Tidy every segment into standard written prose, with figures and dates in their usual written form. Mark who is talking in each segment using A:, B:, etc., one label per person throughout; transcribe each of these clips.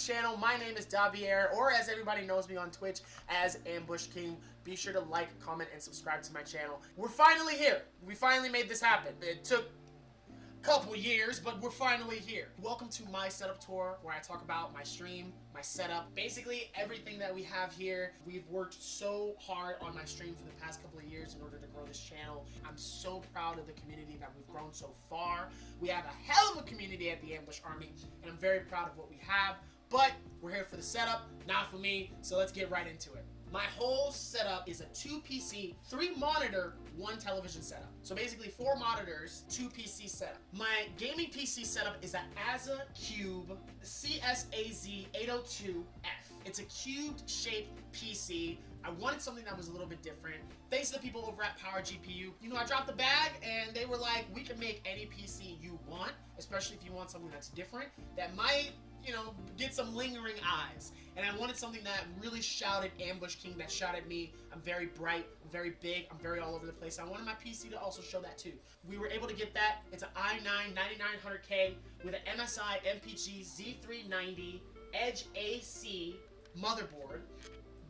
A: channel. My name is Davier, or as everybody knows me on Twitch as Ambush King. Be sure to like, comment, and subscribe to my channel. We're finally here. We finally made this happen. It took a couple years, but we're finally here. Welcome to my setup tour, where I talk about my stream, my setup, basically everything that we have here. We've worked so hard on my stream for the past couple of years in order to grow this channel. I'm so proud of the community that we've grown so far. We have a hell of a community at the Ambush Army, and I'm very proud of what we have. But we're here for the setup, not for me, so let's get right into it. My whole setup is a 2 PC, 3 monitor, 1 television setup. So basically 4 monitors, 2 PC setup. My gaming PC setup is an Asa Cube CSAZ 802F. It's a cubed shaped PC. I wanted something that was a little bit different. Thanks to the people over at Power GPU. You know, I dropped the bag and they were like, we can make any PC you want, especially if you want something that's different, that might, you know, get some lingering eyes. And I wanted something that really shouted Ambush King, that shouted me. I'm very bright, I'm very big, I'm very all over the place. I wanted my PC to also show that too. We were able to get that. It's an i9 9900K with an MSI MPG Z390 Edge AC motherboard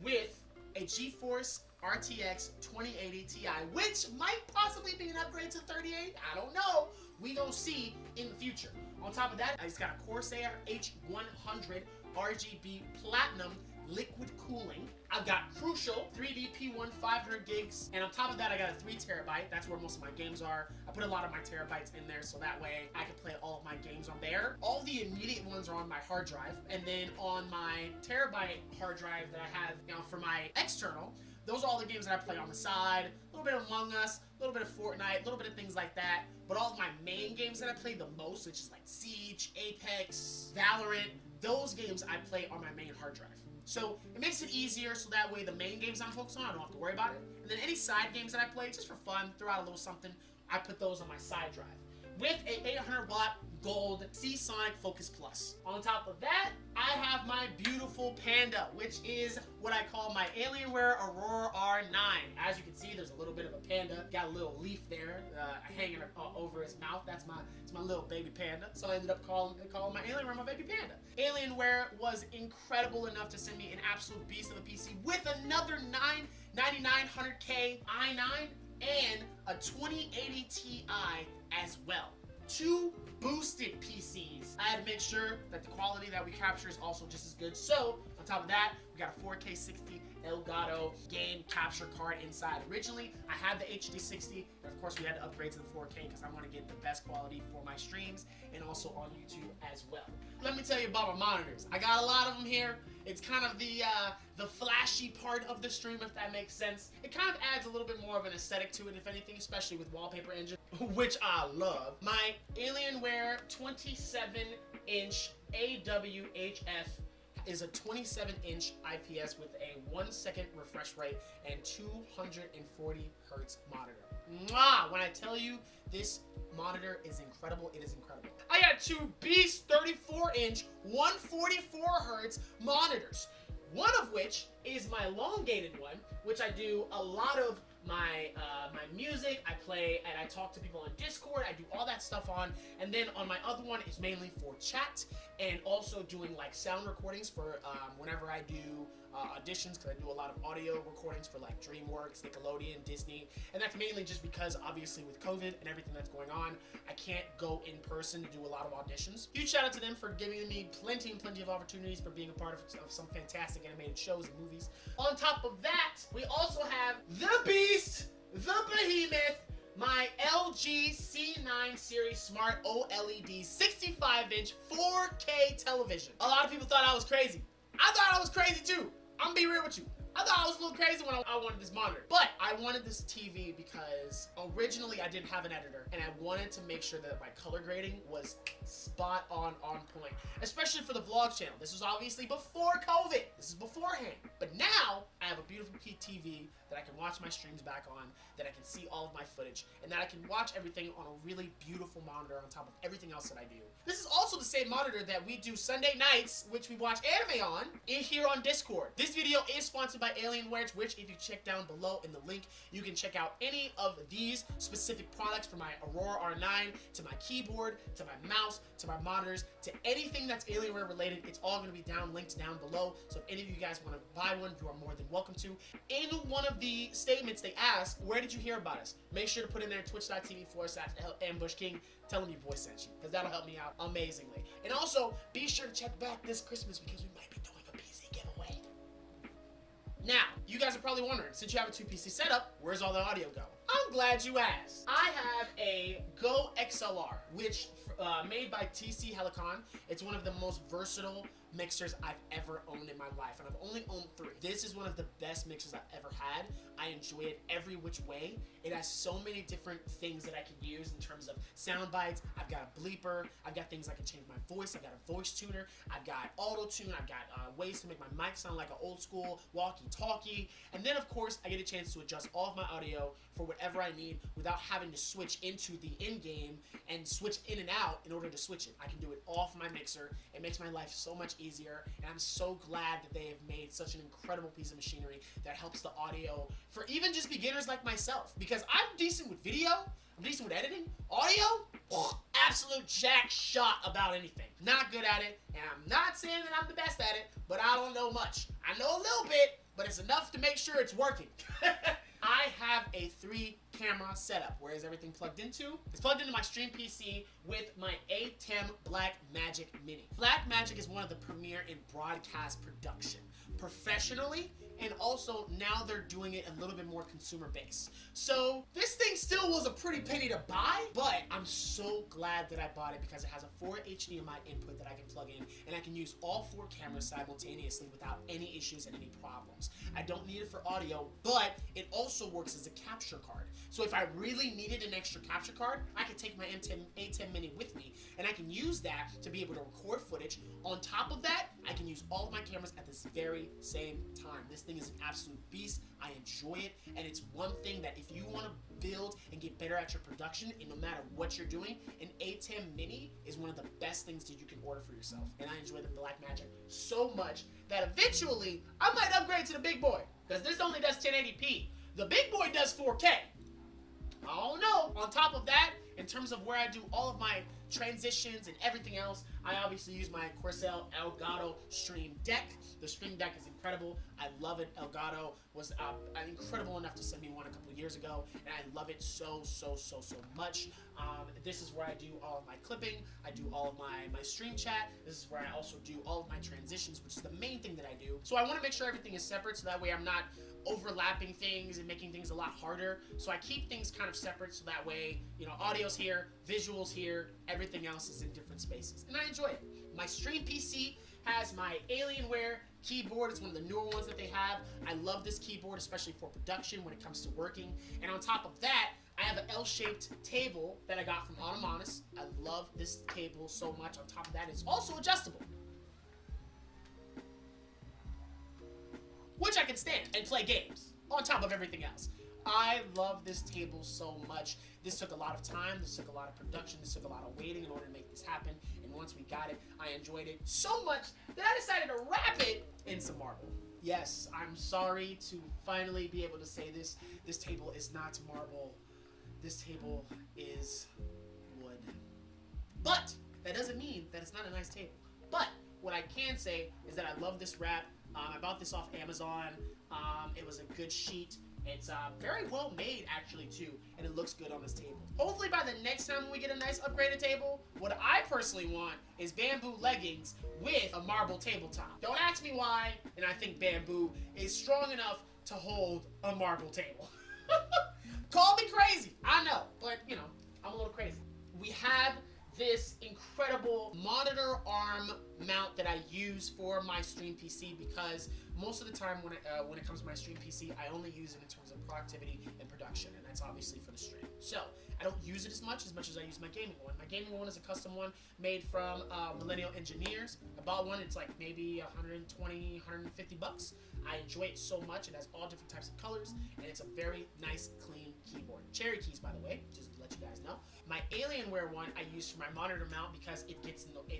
A: with a GeForce RTX 2080 Ti, which might possibly be an upgrade to 38. I don't know. We gonna see in the future. On top of that, I just got a Corsair H100 RGB Platinum liquid cooling. I've got Crucial 3D P1 500 gigs, and on top of that, I got a 3 terabyte. That's where most of my games are. I put a lot of my terabytes in there, so that way I can play all of my games on there. All the immediate ones are on my hard drive, and then on my terabyte hard drive that I have, you know, for my external, those are all the games that I play on the side. A little bit of Among Us, a little bit of Fortnite, a little bit of things like that. But all of my main games that I play the most, which is like Siege, Apex, Valorant, those games I play on my main hard drive. So it makes it easier, so that way the main games I'm focused on, I don't have to worry about it. And then any side games that I play, just for fun, throw out a little something, I put those on my side drive. With a 800 watt gold Seasonic Focus Plus. On top of that, I have my beautiful Panda, which is what I call my Alienware Aurora R9. As you can see, there's a little bit of a panda. Got a little leaf there hanging over his mouth. It's my little baby panda. So I ended up calling my Alienware my baby panda. Alienware was incredible enough to send me an absolute beast of a PC with another 9900K i9 and a 2080 Ti as well. 2 boosted PCs. I had to make sure that the quality that we capture is also just as good. So, on top of that, we got a 4K 60 Elgato game capture card inside. Originally, I had the HD60, and of course we had to upgrade to the 4K because I want to get the best quality for my streams and also on YouTube as well. Let me tell you about my monitors. I got a lot of them here. It's kind of the flashy part of the stream, if that makes sense. It kind of adds a little bit more of an aesthetic to it, if anything, especially with Wallpaper Engine, which I love. My Alienware 27-inch AWHF is a 27-inch IPS with a 1-second refresh rate and 240 hertz monitor. Mwah! When I tell you this monitor is incredible, it is incredible. I got 2 beast 34-inch 144 hertz monitors, one of which is my elongated one, which I do a lot of my music, I play and I talk to people on Discord, I do all that stuff on, and then on my other one is mainly for chat and also doing like sound recordings for whenever I do auditions, because I do a lot of audio recordings for like DreamWorks, Nickelodeon, Disney, and that's mainly just because obviously with COVID and everything that's going on, I can't go in person to do a lot of auditions. Huge shout out to them for giving me plenty and plenty of opportunities for being a part of some fantastic animated shows and movies. On top of that, we also have the beast, the behemoth, my LG C9 series smart OLED 65-inch 4K television. A lot of people thought I was crazy. I thought I was crazy too. I'm gonna be real with you. I thought I was a little crazy when I wanted this monitor. But I wanted this TV because originally I didn't have an editor, and I wanted to make sure that my color grading was spot on point. Especially for the vlog channel. This was obviously before COVID. This is beforehand. But now, I have a beautiful TV that I I can watch my streams back on, that I can see all of my footage, and that I can watch everything on a really beautiful monitor on top of everything else that I do. This is also the same monitor that we do Sunday nights, which we watch anime on, here on Discord. This video is sponsored by Alienware, which if you check down below in the link, you can check out any of these specific products, from my Aurora R9 to my keyboard to my mouse to my monitors to anything that's Alienware related. It's all going to be linked down below. So if any of you guys want to buy one, you are more than welcome to. In one of the statements, they ask, where did you hear about us? Make sure to put in there twitch.tv/AmbushKing. Tell them your boy sent you, because that'll help me out amazingly. And also, be sure to check back this Christmas, because we might be doing a PC giveaway. Now, you guys are probably wondering, since you have a 2-PC setup, where's all the audio go? I'm glad you asked. I have a Go XLR, which made by TC Helicon. It's one of the most versatile mixers I've ever owned in my life, and I've only owned 3. This is one of the best mixers I've ever had. I enjoy it every which way. It has so many different things that I can use in terms of sound bites. I've got a bleeper. I've got things I can change my voice. I've got a voice tuner. I've got auto tune. I've got ways to make my mic sound like an old school walkie-talkie. And then, of course, I get a chance to adjust all of my audio for whatever I need without having to switch into the in-game and switch in and out in order to switch it. I can do it off my mixer. It makes my life so much easier, and I'm so glad that they have made such an incredible piece of machinery that helps the audio for even just beginners like myself, because I'm decent with video, I'm decent with editing. Audio, absolute jack shot about anything. Not good at it, and I'm not saying that I'm the best at it, but I don't know much. I know a little bit, but it's enough to make sure it's working. I have a 3-camera setup. Where is everything plugged into? It's plugged into my stream PC with my A10 Blackmagic Mini. Blackmagic is one of the premier in broadcast production, professionally, and also now they're doing it a little bit more consumer based. So this thing still was a pretty penny to buy, but I'm so glad that I bought it because it has a 4 HDMI input that I can plug in, and I can use all 4 cameras simultaneously without any issues and any problems. I don't need it for audio, but it also works as a capture card. So if I really needed an extra capture card, I could take my A10 Mini with me, and I can use that to be able to record footage. On top of that, I can use all of my cameras at this very same time. This thing is an absolute beast. I enjoy it, and it's one thing that if you want to build and get better at your production, and no matter what you're doing, an A10 Mini is one of the best things that you can order for yourself. And I enjoy the Blackmagic so much that eventually I might upgrade to the big boy, because this only does 1080p. The big boy does 4K. I don't know. On top of that, in terms of where I do all of my transitions and everything else, I obviously use my Corsair Elgato Stream Deck. The Stream Deck is incredible. I love it. Elgato was incredible enough to send me one a couple years ago, and I love it so much. This is where I do all of my clipping. I do all of my stream chat. This is where I also do all of my transitions, which is the main thing that I do. So I want to make sure everything is separate, so that way I'm not overlapping things and making things a lot harder. So I keep things kind of separate, so that way, you know, audio's here, visuals here, everything else is in different spaces, and I enjoy it. My stream PC has my Alienware keyboard. It's one of the newer ones that they have. I love this keyboard, especially for production when it comes to working. And on top of that, I have an L-shaped table that I got from Autonomous. I love this table so much. On top of that, it's also adjustable, which I can stand and play games on top of everything else. I love this table so much. This took a lot of time, this took a lot of production, this took a lot of waiting in order to make this happen, and once we got it, I enjoyed it so much that I decided to wrap it in some marble. Yes, I'm sorry to finally be able to say this. This table is not marble. This table is wood. But that doesn't mean that it's not a nice table. But what I can say is that I love this wrap. I bought this off Amazon. It was a good sheet. It's very well made, actually, too, and it looks good on this table. Hopefully by the next time we get a nice upgraded table, what I personally want is bamboo leggings with a marble tabletop. Don't ask me why, and I think bamboo is strong enough to hold a marble table. Call me crazy, I know, but, you know, I'm a little crazy. We have this incredible monitor arm mount that I use for my stream PC because most of the time when it comes to my stream PC, I only use it in terms of productivity and production, and that's obviously for the stream. So I don't use it as much as I use my gaming one. My gaming one is a custom one made from Millennial Engineers. I bought one, it's like maybe 120, 150 bucks. I enjoy it so much. It has all different types of colors, and it's a very nice, clean keyboard. Cherry keys, by the way, just to let you guys know. My Alienware one I use for my monitor mount because it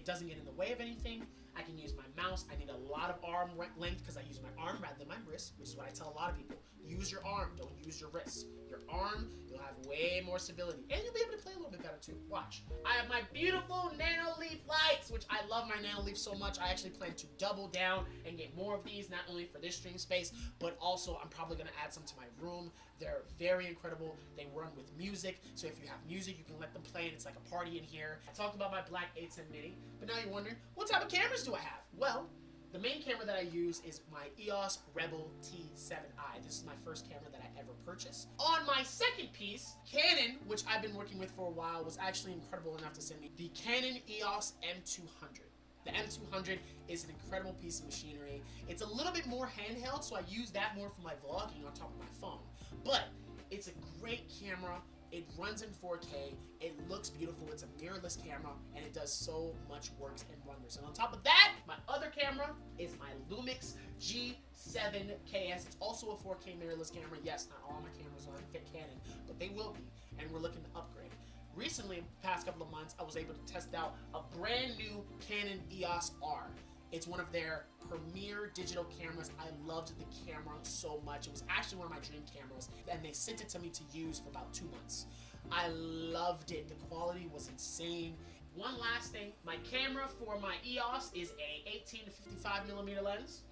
A: doesn't get in the way of anything. I can use my mouse. I need a lot of arm length because I use my arm rather than my wrist, which is what I tell a lot of people. Use your arm, don't use your wrist. Your arm, you'll have way more stability, and you'll be able to play a little bit better too. Watch. I have my beautiful Nano Leaf lights, which I love my Nano Leaf so much. I actually plan to double down and get more of these, not only for this stream space, but also I'm probably going to add some to my room. They're very incredible. They run with music, so if you have music, you can let them play, and it's like a party in here. I talked about my black 810 Mini, but now you're wondering, what type of cameras do I have? Well, the main camera that I use is my EOS Rebel T7i. This is my first camera that I ever purchased. On my second piece, Canon, which I've been working with for a while, was actually incredible enough to send me the Canon Eos M200. The M200 is an incredible piece of machinery. It's a little bit more handheld, so I use that more for my vlogging on top of my phone. But it's a great camera. It runs in 4K, it looks beautiful, it's a mirrorless camera, and it does so much works and wonders. And on top of that, my other camera is my Lumix G7KS. It's also a 4K mirrorless camera. Yes, not all my cameras are fit Canon, but they will be, and we're looking to upgrade. Recently, the past couple of months, I was able to test out a brand new Canon EOS R. It's one of their premier digital cameras. I loved the camera so much. It was actually one of my dream cameras, and they sent it to me to use for about 2 months. I loved it. The quality was insane. One last thing, my camera for my EOS is a 18 to 55 millimeter lens.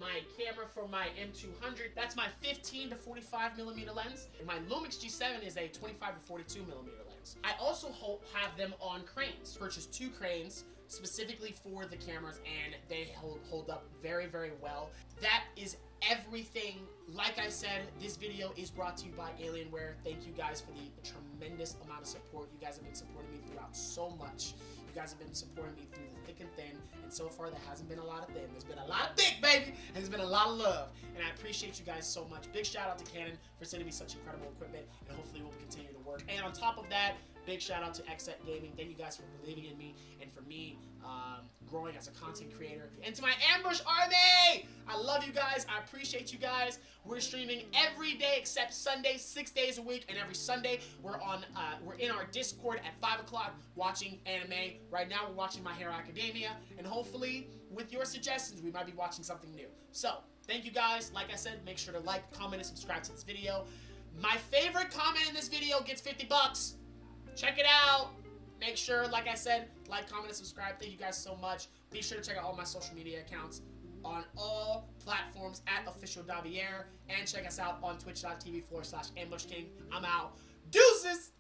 A: My camera for my M200, that's my 15 to 45 millimeter lens. And my Lumix G7 is a 25 to 42 millimeter lens. I also have them on cranes. Purchased 2 cranes specifically for the cameras, and they hold up very, very well. That is everything. Like I said, this video is brought to you by Alienware. Thank you guys for the tremendous amount of support. You guys have been supporting me throughout so much. You guys have been supporting me through the thick and thin, and so far there hasn't been a lot of thin. There's been a lot of thick, baby, and there's been a lot of love, and I appreciate you guys so much. Big shout out to Canon for sending me such incredible equipment, and hopefully we'll continue to work. And on top of that, big shout out to XSET Gaming. Thank you guys for believing in me and for me growing as a content creator. And to my Ambush Army, I love you guys. I appreciate you guys. We're streaming every day except Sunday, 6 days a week, and every Sunday we're in our Discord at 5 o'clock watching anime. Right now we're watching My Hero Academia, and hopefully with your suggestions we might be watching something new. So thank you guys. Like I said, make sure to like, comment, and subscribe to this video. My favorite comment in this video gets 50 bucks. Check it out. Make sure, like I said, like, comment, and subscribe. Thank you guys so much. Be sure to check out all my social media accounts on all platforms at official.air, and check us out on twitch.tv/ambushking. I'm out. Deuces!